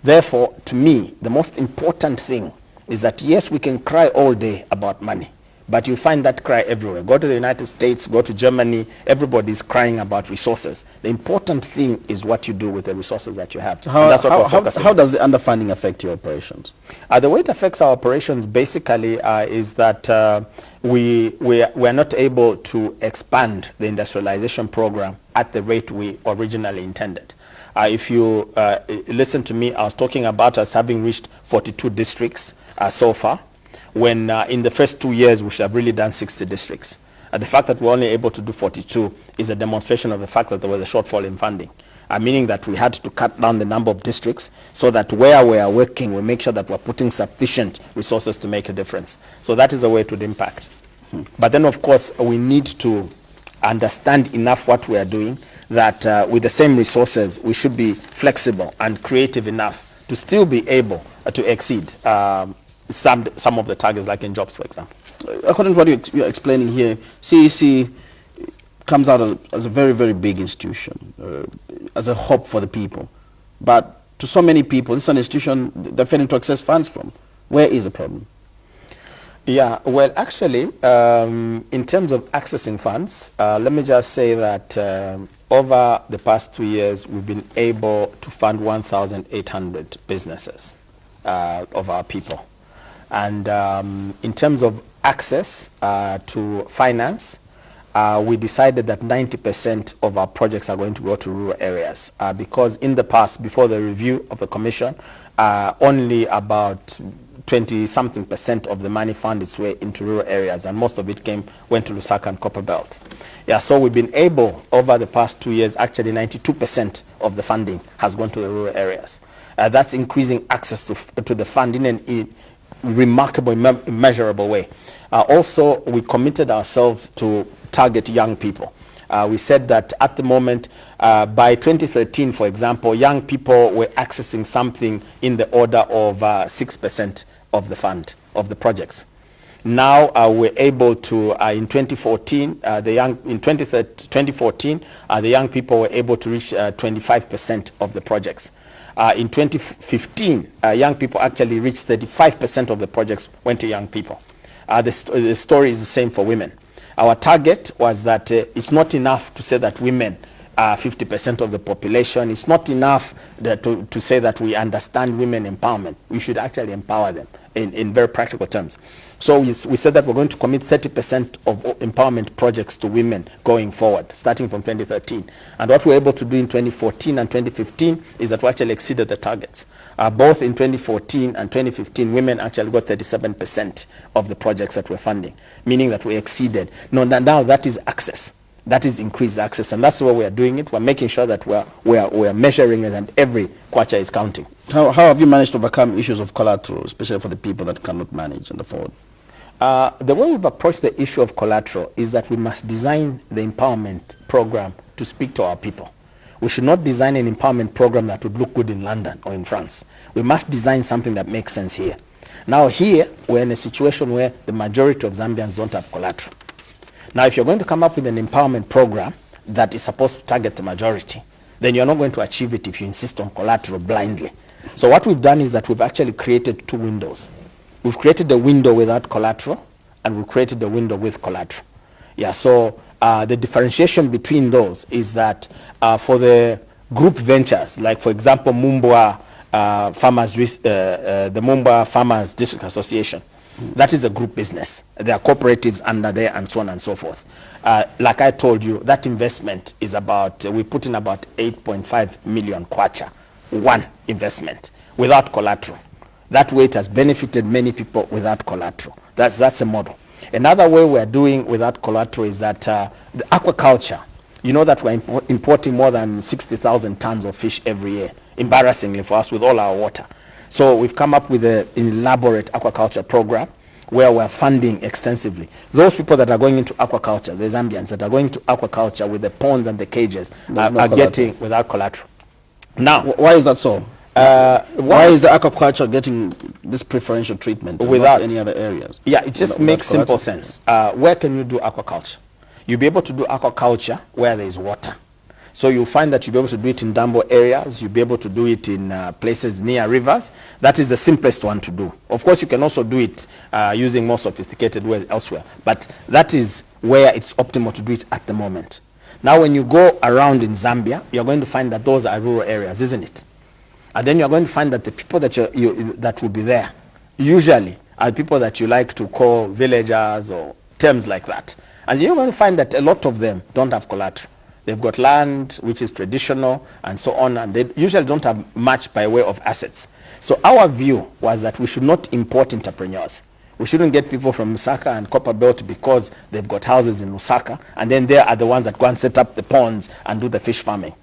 [SPEAKER 2] therefore, to me, the most important thing is that, yes, we can cry all day about money, but you find that cry everywhere. Go to the United States, go to Germany, everybody's crying about resources. The important thing is what you do with the resources that you have.
[SPEAKER 1] How does the underfunding affect your operations?
[SPEAKER 2] The way it affects our operations basically is that we are not able to expand the industrialization program at the rate we originally intended. If you listen to me, I was talking about us having reached 42 districts so far, when in the first 2 years we should have really done 60 districts. The fact that we're only able to do 42 is a demonstration of the fact that there was a shortfall in funding, meaning that we had to cut down the number of districts so that where we are working, we make sure that we're putting sufficient resources to make a difference. So that is the way it would impact. But then, of course, we need to understand enough what we are doing, that with the same resources, we should be flexible and creative enough to still be able to exceed some of the targets, like in jobs, for example.
[SPEAKER 1] According to what you're explaining here, CEEC comes out as a very, very big institution, as a hope for the people. But to so many people, this is an institution they're failing to access funds from. Where is the problem?
[SPEAKER 2] Yeah, well, actually, in terms of accessing funds, let me just say that over the past 2 years, we've been able to fund 1,800 businesses of our people. And in terms of access to finance, we decided that 90% of our projects are going to go to rural areas because in the past, before the review of the commission, only about 20-something% of the money found its way into rural areas, and most of it went to Lusaka and Copper Belt. Yeah, so we've been able, over the past 2 years, actually 92% of the funding has gone to the rural areas. That's increasing access to the funding in a remarkable, immeasurable way. Also, we committed ourselves to target young people. We said that at the moment, by 2013, for example, young people were accessing something in the order of 6% of the fund, of the projects. Now we're able to, in 2014, the young people were able to reach 25% of the projects. In 2015, young people actually reached 35% of the projects went to young people. The story is the same for women. Our target was that it's not enough to say that women are 50% of the population. It's not enough to say that we understand women empowerment. We should actually empower them in very practical terms. So we said that we're going to commit 30% of empowerment projects to women going forward, starting from 2013. And what we were able to do in 2014 and 2015 is that we actually exceeded the targets. Both in 2014 and 2015, women actually got 37% of the projects that we're funding, meaning that we exceeded. Now that is access. That is increased access, and that's why we are doing it. We're making sure that we're measuring it, and every kwacha is counting.
[SPEAKER 1] How have you managed to overcome issues of collateral, especially for the people that cannot manage and afford?
[SPEAKER 2] The way we've approached the issue of collateral is that we must design the empowerment program to speak to our people. We should not design an empowerment program that would look good in London or in France. We must design something that makes sense here. Now here, we're in a situation where the majority of Zambians don't have collateral. Now, if you're going to come up with an empowerment program that is supposed to target the majority, then you're not going to achieve it if you insist on collateral blindly. So what we've done is that we've actually created 2 windows. We've created a window without collateral, and we've created a window with collateral. Yeah, so the differentiation between those is that for the group ventures, like for example, the Mumbwa Farmers District Association, that is a group business. There are cooperatives under there and so on and so forth. Like I told you, that investment is about, we put in about 8.5 million kwacha, one investment, without collateral. That way it has benefited many people without collateral. That's a model. Another way we're doing without collateral is that the aquaculture You know that we're importing more than 60,000 tons of fish every year, embarrassingly for us with all our water. So we've come up with an elaborate aquaculture program where we're funding extensively. Those people that are going into aquaculture, the Zambians that are going to aquaculture with the ponds and the cages, are getting without collateral. Now,
[SPEAKER 1] why is that so? Why is the aquaculture getting this preferential treatment without any other areas?
[SPEAKER 2] Yeah, it just makes simple sense. Where can you do aquaculture? You'll be able to do aquaculture where there is water. So you'll find that you'll be able to do it in Dambo areas. You'll be able to do it in places near rivers. That is the simplest one to do. Of course, you can also do it using more sophisticated ways elsewhere. But that is where it's optimal to do it at the moment. Now, when you go around in Zambia, you're going to find that those are rural areas, isn't it? And then you're going to find that the people that that will be there usually are people that you like to call villagers or terms like that. And you're going to find that a lot of them don't have collateral. They've got land which is traditional and so on, and they usually don't have much by way of assets. So our view was that we should not import entrepreneurs. We shouldn't get people from Lusaka and Copperbelt because they've got houses in Lusaka, and then they are the ones that go and set up the ponds and do the fish farming.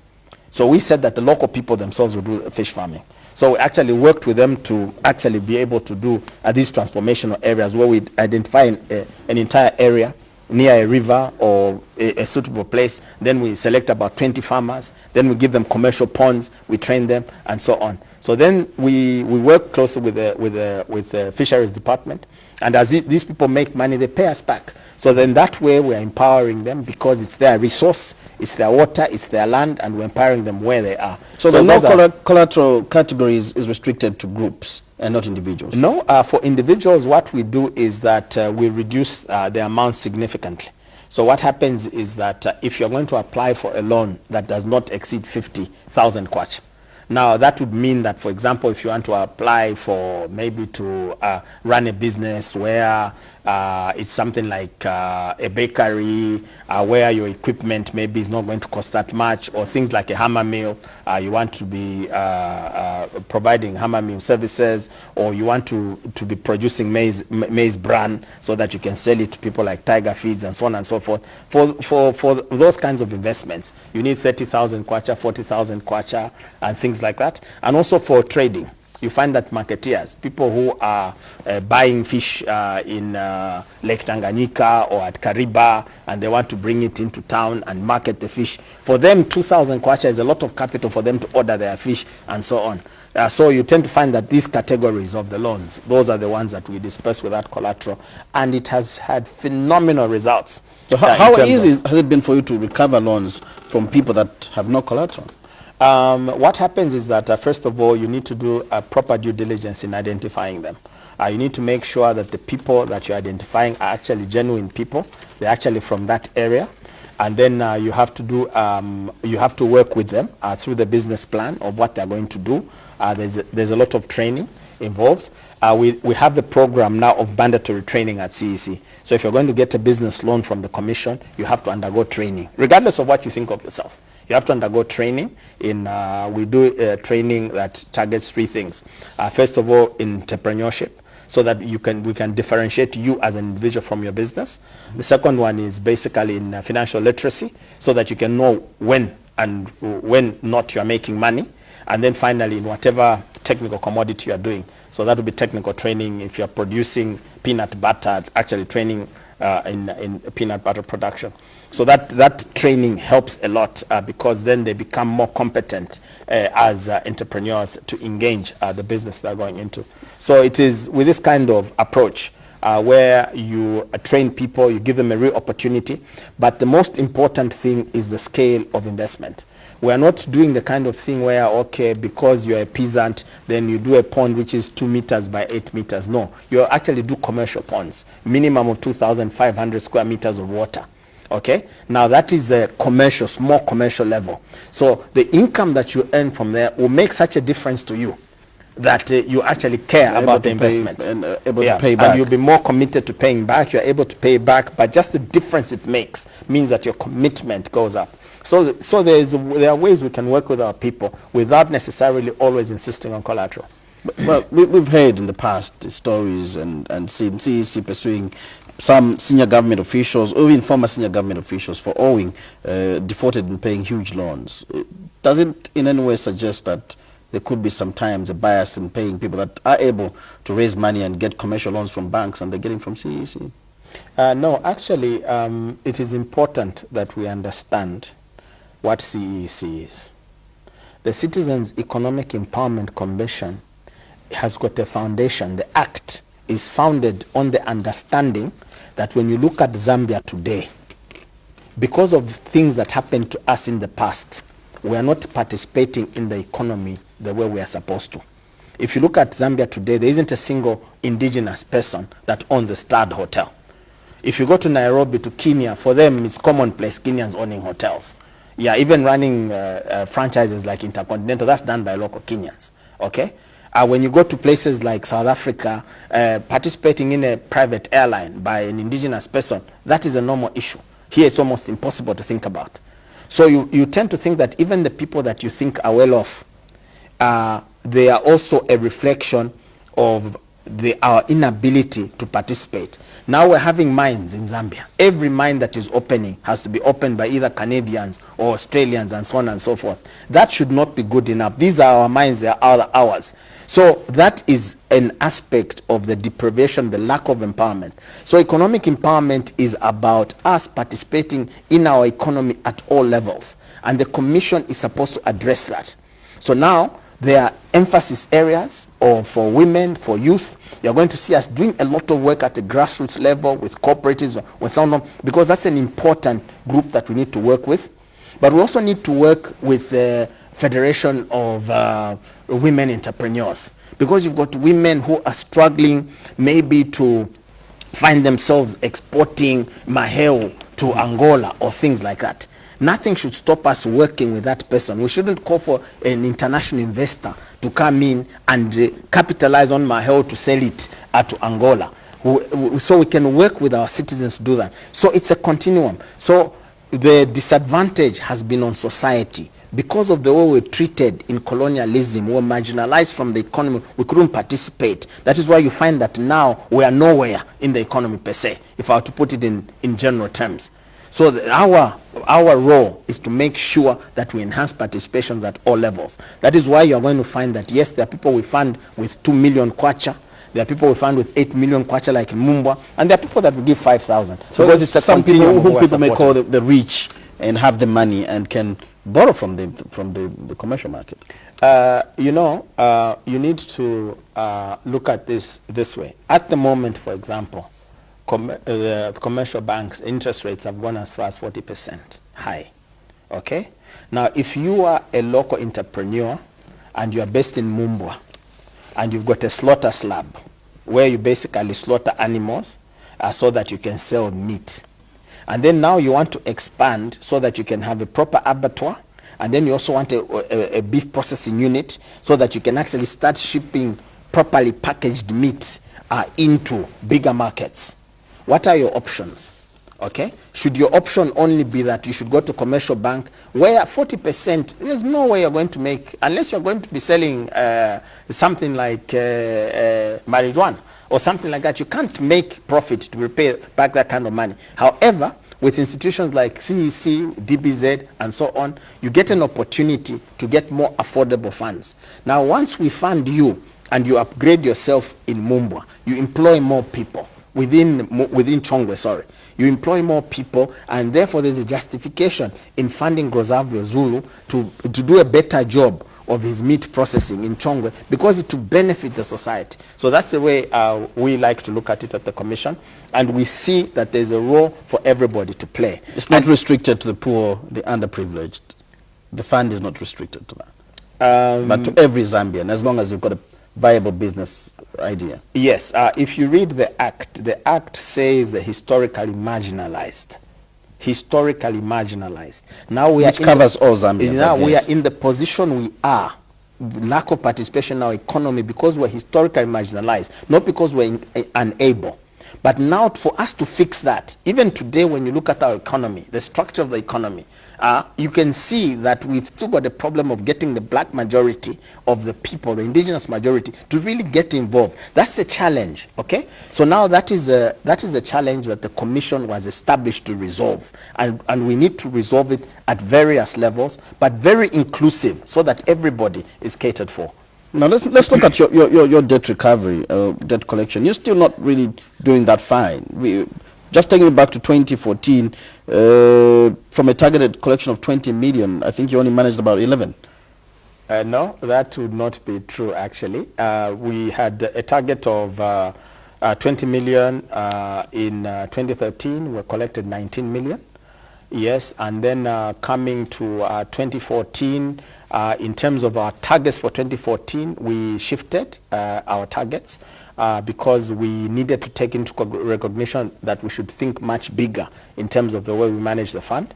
[SPEAKER 2] So we said that the local people themselves will do the fish farming. So we actually worked with them to actually be able to do these transformational areas where we identify an entire area near a river or a suitable place. Then we select about 20 farmers. Then we give them commercial ponds. We train them and so on. So then we work closely with the fisheries department. And as these people make money, they pay us back. So then that way we're empowering them because it's their resource, it's their water, it's their land, and we're empowering them where they are.
[SPEAKER 1] So the no collateral categories is restricted to groups and not individuals?
[SPEAKER 2] No, for individuals, what we do is that we reduce the amount significantly. So what happens is that if you're going to apply for a loan that does not exceed 50,000 kwacha, now that would mean that, for example, if you want to apply for maybe to run a business where it's something like a bakery where your equipment maybe is not going to cost that much, or things like a hammer mill, you want to be providing hammer mill services, or you want to be producing maize bran so that you can sell it to people like Tiger Feeds and so on and so forth. For those kinds of investments, you need 30,000 kwacha, 40,000 kwacha, and things like that. And also for trading, you find that marketeers, people who are buying fish in Lake Tanganyika or at Kariba, and they want to bring it into town and market the fish. For them, 2,000 kwacha is a lot of capital for them to order their fish and so on. So you tend to find that these categories of the loans, those are the ones that we disperse without collateral, and it has had phenomenal results.
[SPEAKER 1] So how easy has it been for you to recover loans from people that have no collateral?
[SPEAKER 2] What happens is that, first of all, you need to do a proper due diligence in identifying them. You need to make sure that the people that you're identifying are actually genuine people. They're actually from that area. And then you have to work with them through the business plan of what they're going to do. There's a lot of training involved. We have the program now of mandatory training at CEEC. So if you're going to get a business loan from the commission, you have to undergo training, regardless of what you think of yourself. You have to undergo training. We do training that targets three things. First of all, entrepreneurship, so that we can differentiate you as an individual from your business. The second one is basically in financial literacy, so that you can know when and when not you are making money. And then finally, in whatever technical commodity you are doing. So that would be technical training. If you're producing peanut butter, actually training in peanut butter production. So that training helps a lot because then they become more competent as entrepreneurs to engage the business they're going into. So it is with this kind of approach where you train people, you give them a real opportunity. But the most important thing is the scale of investment. We are not doing the kind of thing where, okay, because you're a peasant, then you do a pond which is 2 meters by 8 meters. No, you actually do commercial ponds, minimum of 2,500 square meters of water. Okay, now that is a commercial, small commercial level. So the income that you earn from there will make such a difference to you that you actually care about the investment.
[SPEAKER 1] And able to pay back.
[SPEAKER 2] And you'll be more committed to paying back. You're able to pay back, but just the difference it makes means that your commitment goes up. So there are ways we can work with our people without necessarily always insisting on collateral.
[SPEAKER 1] Well, we've heard in the past stories and seen CEEC pursuing some senior government officials, or even former senior government officials, for owing, defaulted in paying huge loans. Does it in any way suggest that there could be sometimes a bias in paying people that are able to raise money and get commercial loans from banks and they're getting from CEEC?
[SPEAKER 2] No, actually, it is important that we understand what CEEC is. The Citizens Economic Empowerment Commission has got a foundation. The Act is founded on the understanding that when you look at Zambia today, because of things that happened to us in the past, we are not participating in the economy the way we are supposed to. If you look at Zambia today, there isn't a single indigenous person that owns a starred hotel. If you go to Nairobi, to Kenya, for them it's commonplace, Kenyans owning hotels. Yeah, even running franchises like Intercontinental, that's done by local Kenyans, okay? When you go to places like South Africa, participating in a private airline by an indigenous person, that is a normal issue. Here it's almost impossible to think about. So you tend to think that even the people that you think are well off, they are also a reflection of our inability to participate. Now we're having mines in Zambia. Every mine that is opening has to be opened by either Canadians or Australians and so on and so forth. That should not be good enough. These are our mines, they are ours. So that is an aspect of the deprivation, the lack of empowerment. So economic empowerment is about us participating in our economy at all levels. And the Commission is supposed to address that. So now there are emphasis areas for women, for youth. You're going to see us doing a lot of work at the grassroots level with cooperatives, with someone, because that's an important group that we need to work with. But we also need to work with the Federation of Women Entrepreneurs, because you've got women who are struggling maybe to find themselves exporting maheo to Angola or things like that. Nothing should stop us working with that person. We shouldn't call for an international investor to come in and capitalize on maheo to sell it to Angola. So we can work with our citizens to do that. So it's a continuum. So the disadvantage has been on society. Because of the way we're treated in colonialism, we're marginalized from the economy, we couldn't participate. That is why you find that now we are nowhere in the economy per se, if I were to put it in general terms. So our role is to make sure that we enhance participations at all levels. That is why you're going to find that, yes, there are people we fund with 2 million kwacha, there are people we fund with 8 million kwacha like in Mumbwa, and there are people that will give 5,000.
[SPEAKER 1] So because it's some people who people may call the rich and have the money and can borrow from the commercial market.
[SPEAKER 2] You need to look at this way. At the moment, for example, the commercial banks' interest rates have gone as far as 40% high. Okay? Now, if you are a local entrepreneur and you are based in Mumbwa and you've got a slaughter slab where you basically slaughter animals so that you can sell meat, and then now you want to expand so that you can have a proper abattoir, and then you also want a beef processing unit so that you can actually start shipping properly packaged meat into bigger markets. What are your options? Okay? Should your option only be that you should go to commercial bank where 40%, there's no way you're going to make, unless you're going to be selling something like marijuana or something like that, you can't make profit to repay back that kind of money. However, with institutions like CEEC, DBZ, and so on, you get an opportunity to get more affordable funds. Now, once we fund you and you upgrade yourself in Mumbwa, you employ more people. Within Chongwe, sorry. You employ more people, and therefore there's a justification in funding Grevazio Zulu to do a better job of his meat processing in Chongwe, because it will benefit the society. So that's the way we like to look at it at the Commission, and we see that there's a role for everybody to play.
[SPEAKER 1] It's not restricted to the poor, the underprivileged. The fund is not restricted to that. But to every Zambian, as long as you've got a viable business idea.
[SPEAKER 2] Yes, if you read the Act says the historically marginalized. Historically marginalized. Now we
[SPEAKER 1] Which covers all Zambians.
[SPEAKER 2] Now we are in the position we are, lack of participation in our economy, because we're historically marginalized, not because we're unable. But now for us to fix that, even today when you look at our economy, the structure of the economy, you can see that we've still got a problem of getting the black majority of the people, the indigenous majority, to really get involved. That's a challenge, okay? So now that is a challenge that the commission was established to resolve. And we need to resolve it at various levels, but very inclusive so that everybody is catered for.
[SPEAKER 1] Now let's look at your debt recovery, debt collection. You're still not really doing that fine. Just taking it back to 2014, from a targeted collection of 20 million, I think you only managed about 11.
[SPEAKER 2] No, that would not be true, actually. We had a target of 20 million in 2013. We collected 19 million. Yes, and then coming to 2014, in terms of our targets for 2014, we shifted our targets because we needed to take into recognition that we should think much bigger in terms of the way we manage the fund.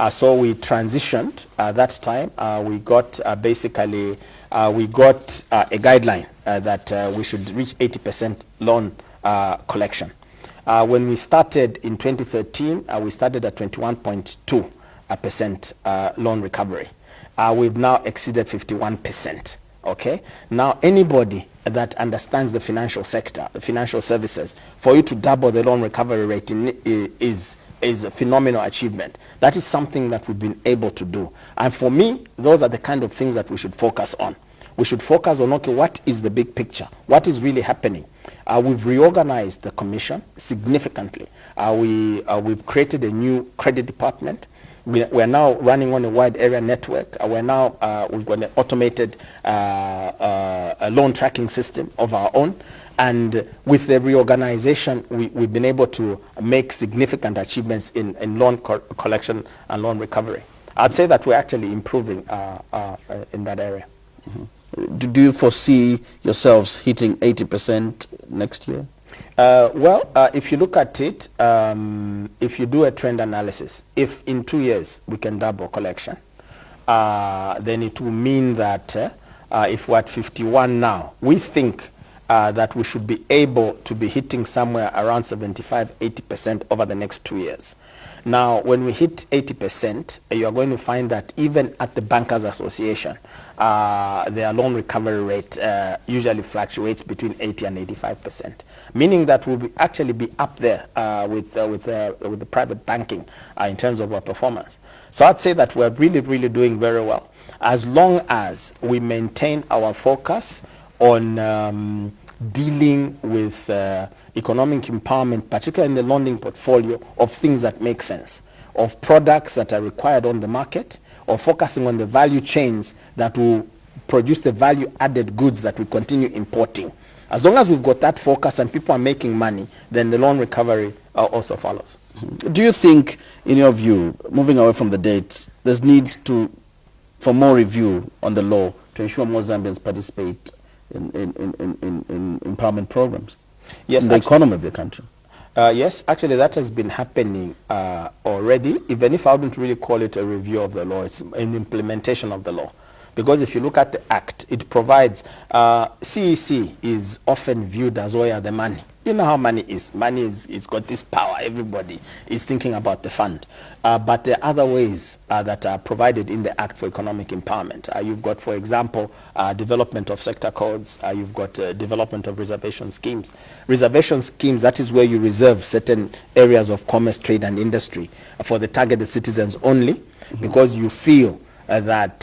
[SPEAKER 2] So we transitioned that time. We got basically, we got a guideline that we should reach 80% loan collection. When we started in 2013, we started at 21.2% loan recovery. We've now exceeded 51%. Okay. Now, anybody that understands the financial sector, the financial services, for you to double the loan recovery rate is a phenomenal achievement. That is something that we've been able to do. And for me, those are the kind of things that we should focus on. We should focus on, okay, what is the big picture? What is really happening? We've reorganized the commission significantly. We've created a new credit department. We're now running on a wide area network. We've got an automated loan tracking system of our own. And with the reorganization, we've been able to make significant achievements in loan collection and loan recovery. I'd say that we're actually improving in that area.
[SPEAKER 1] Mm-hmm. Do you foresee yourselves hitting 80% next year?
[SPEAKER 2] If you look at it, if you do a trend analysis, if in 2 years we can double collection, then it will mean that if we're at 51 now, we think that we should be able to be hitting somewhere around 75–80% over the next 2 years. Now, when we hit 80%, you are going to find that even at the Bankers Association, their loan recovery rate usually fluctuates between 80 and 85%, meaning that we'll actually be up there with the private banking in terms of our performance. So I'd say that we're really, really doing very well, as long as we maintain our focus on dealing with economic empowerment, particularly in the lending portfolio, of things that make sense, of products that are required on the market, or focusing on the value chains that will produce the value-added goods that we continue importing. As long as we've got that focus and people are making money, then the loan recovery also follows.
[SPEAKER 1] Do you think, in your view, moving away from the date, there's need for more review on the law to ensure more Zambians participate in empowerment programs?
[SPEAKER 2] Yes,
[SPEAKER 1] in the economy of the country?
[SPEAKER 2] Yes, actually that has been happening already, even if I wouldn't really call it a review of the law. It's an implementation of the law. Because if you look at the Act, it provides, CEEC is often viewed as where the money. You know how money is. Money it's got this power. Everybody is thinking about the fund. But there are other ways that are provided in the Act for economic empowerment. You've got, for example, development of sector codes. You've got development of reservation schemes. Reservation schemes, that is where you reserve certain areas of commerce, trade, and industry for the targeted citizens only, because you feel that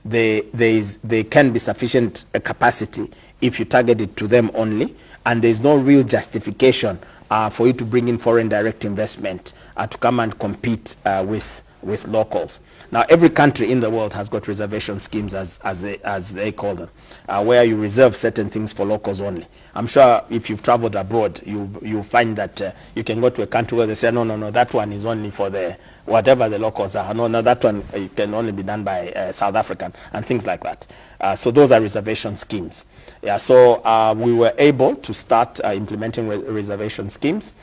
[SPEAKER 2] there can be sufficient capacity if you target it to them only, and there's no real justification for you to bring in foreign direct investment to come and compete with locals. Now, every country in the world has got reservation schemes, as they call them, where you reserve certain things for locals only. I'm sure if you've traveled abroad, you'll find that you can go to a country where they say, no, that one is only for the whatever the locals are. No, that one it can only be done by South African, and things like that. So those are reservation schemes. Yeah, so we were able to start implementing reservation schemes.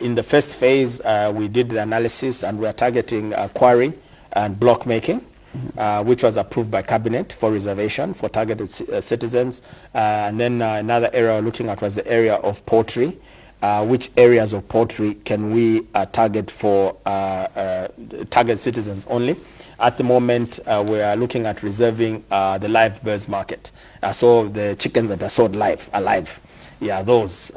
[SPEAKER 2] In the first phase, we did the analysis, and we are targeting quarry and block making, which was approved by Cabinet for reservation for targeted citizens. And then another area we're looking at was the area of poultry which areas of poultry can we target for target citizens only. At the moment, we are looking at reserving the live birds market. So the chickens that are sold alive. Yeah, those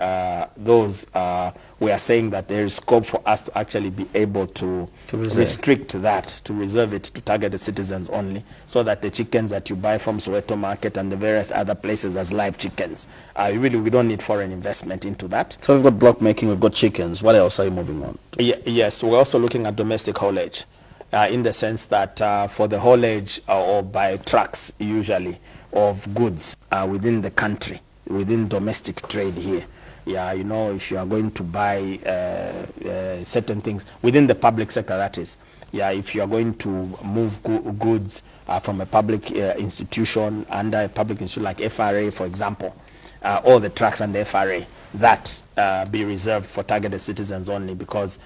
[SPEAKER 2] we are saying that there is scope for us to actually be able to restrict that, to reserve it to target the citizens only, so that the chickens that you buy from Soweto Market and the various other places as live chickens, really we don't need foreign investment into that.
[SPEAKER 1] So we've got block making, we've got chickens. What else are you moving on to?
[SPEAKER 2] Yes, we're also looking at domestic haulage, in the sense that for the haulage or by trucks usually of goods within the country, within domestic trade here. Yeah, you know, if you are going to buy certain things within the public sector, that is. Yeah, if you are going to move goods from a public institution under a public institution like FRA, for example, all the trucks under FRA, that be reserved for targeted citizens only, because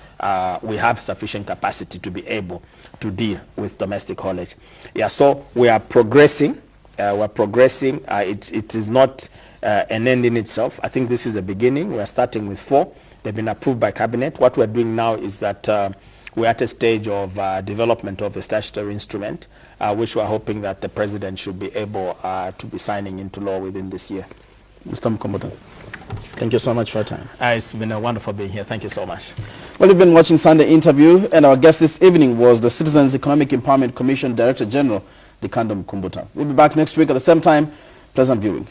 [SPEAKER 2] we have sufficient capacity to be able to deal with domestic haulage. Yeah, so we are progressing. It is not an end in itself. I think this is a beginning. We're starting with 4. They've been approved by Cabinet. What we're doing now is that we're at a stage of development of the statutory instrument, which we're hoping that the President should be able to be signing into law within this year.
[SPEAKER 1] Mr. Mukumbuta, thank you so much for your time.
[SPEAKER 2] It's been a wonderful being here. Thank you so much.
[SPEAKER 1] Well, you've been watching Sunday Interview, and our guest this evening was the Citizens Economic Empowerment Commission Director General, Likando Mukumbuta. We'll be back next week at the same time. Pleasant viewing.